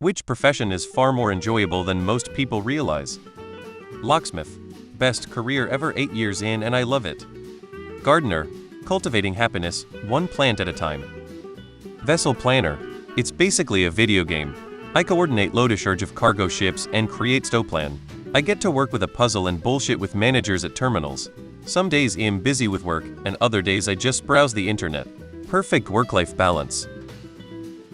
Which profession is far more enjoyable than most people realize? Locksmith. Best career ever, 8 years in and I love it. Gardener. Cultivating happiness, one plant at a time. Vessel planner. It's basically a video game. I coordinate load discharge of cargo ships and create stow plan. I get to work with a puzzle and bullshit with managers at terminals. Some days I'm busy with work, and other days I just browse the internet. Perfect work-life balance.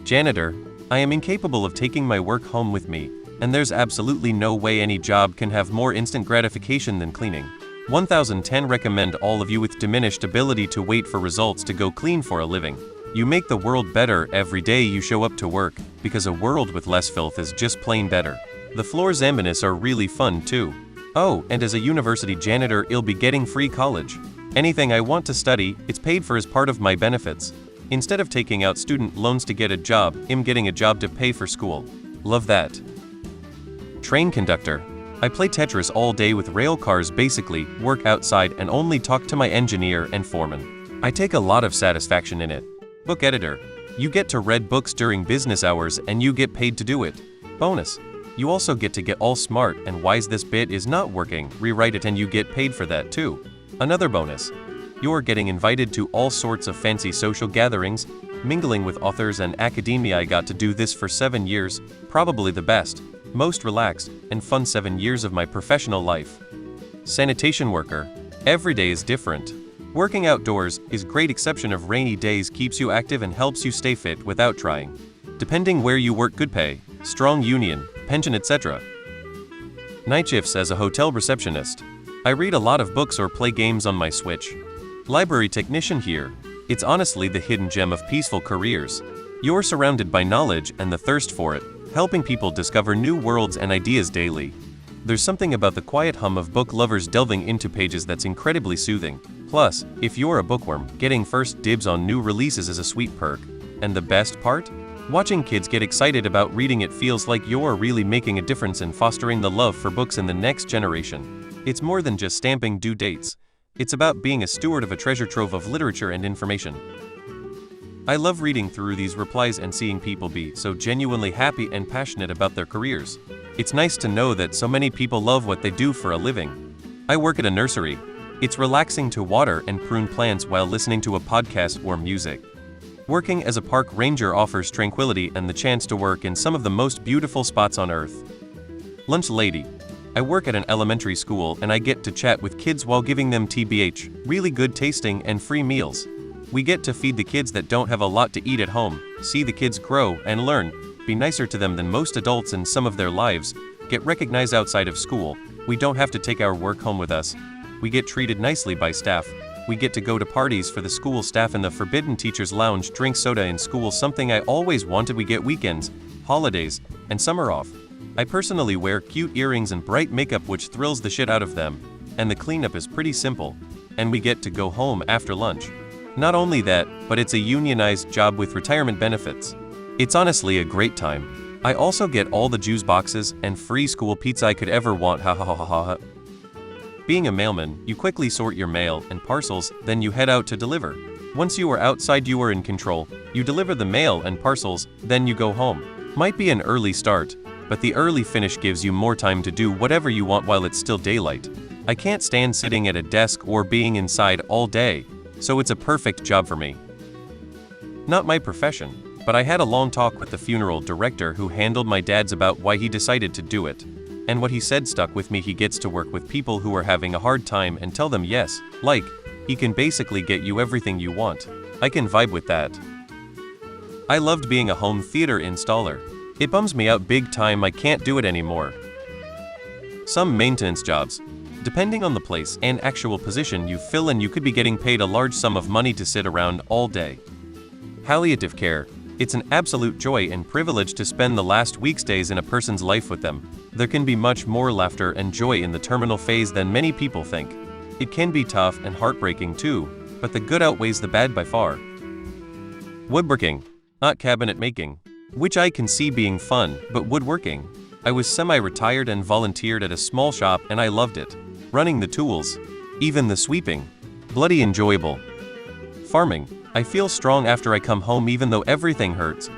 Janitor. I am incapable of taking my work home with me, and there's absolutely no way any job can have more instant gratification than cleaning. 1010 recommend all of you with diminished ability to wait for results to go clean for a living. You make the world better every day you show up to work, because a world with less filth is just plain better. The floors ambinous are really fun too. Oh, and as a university janitor I'll be getting free college. Anything I want to study, it's paid for as part of my benefits. Instead of taking out student loans to get a job, I'm getting a job to pay for school. Love that. Train conductor. I play Tetris all day with rail cars, basically, work outside and only talk to my engineer and foreman. I take a lot of satisfaction in it. Book editor. You get to read books during business hours and you get paid to do it. Bonus. You also get to get all smart and wise. This bit is not working, rewrite it and you get paid for that too. Another bonus. You're getting invited to all sorts of fancy social gatherings, mingling with authors and academia. I got to do this for 7 years, probably the best, most relaxed, and fun 7 years of my professional life. Sanitation worker. Every day is different. Working outdoors is great, exception of rainy days, keeps you active and helps you stay fit without trying. Depending where you work, good pay, strong union, pension, etc. Night shifts as a hotel receptionist. I read a lot of books or play games on my Switch. Library technician here. It's honestly the hidden gem of peaceful careers. You're surrounded by knowledge and the thirst for it, helping people discover new worlds and ideas daily. There's something about the quiet hum of book lovers delving into pages that's incredibly soothing. Plus, if you're a bookworm, getting first dibs on new releases is a sweet perk. And the best part? Watching kids get excited about reading it feels like you're really making a difference in fostering the love for books in the next generation. It's more than just stamping due dates. It's about being a steward of a treasure trove of literature and information. I love reading through these replies and seeing people be so genuinely happy and passionate about their careers. It's nice to know that so many people love what they do for a living. I work at a nursery. It's relaxing to water and prune plants while listening to a podcast or music. Working as a park ranger offers tranquility and the chance to work in some of the most beautiful spots on earth. Lunch lady. I work at an elementary school and I get to chat with kids while giving them TBH, really good tasting and free meals. We get to feed the kids that don't have a lot to eat at home, see the kids grow and learn, be nicer to them than most adults in some of their lives, get recognized outside of school. We don't have to take our work home with us. We get treated nicely by staff. We get to go to parties for the school staff in the Forbidden Teachers Lounge, drink soda in school, something I always wanted. We get weekends, holidays, and summer off. I personally wear cute earrings and bright makeup which thrills the shit out of them, and the cleanup is pretty simple, and we get to go home after lunch. Not only that, but it's a unionized job with retirement benefits. It's honestly a great time. I also get all the juice boxes and free school pizza I could ever want, ha ha ha ha ha. Being a mailman, you quickly sort your mail and parcels, then you head out to deliver. Once you are outside you are in control, you deliver the mail and parcels, then you go home. Might be an early start, but the early finish gives you more time to do whatever you want while it's still daylight. I can't stand sitting at a desk or being inside all day, so it's a perfect job for me. Not my profession, but I had a long talk with the funeral director who handled my dad's about why he decided to do it. And what he said stuck with me. He gets to work with people who are having a hard time and tell them yes, like, he can basically get you everything you want. I can vibe with that. I loved being a home theater installer. It bums me out big time I can't do it anymore. Some maintenance jobs. Depending on the place and actual position you fill in, you could be getting paid a large sum of money to sit around all day. Palliative care. It's an absolute joy and privilege to spend the last week's days in a person's life with them. There can be much more laughter and joy in the terminal phase than many people think. It can be tough and heartbreaking too, but the good outweighs the bad by far. Woodworking, not cabinet making, which I can see being fun, but woodworking. I was semi-retired and volunteered at a small shop and I loved it. Running the tools, even the sweeping, bloody enjoyable. Farming, I feel strong after I come home even though everything hurts,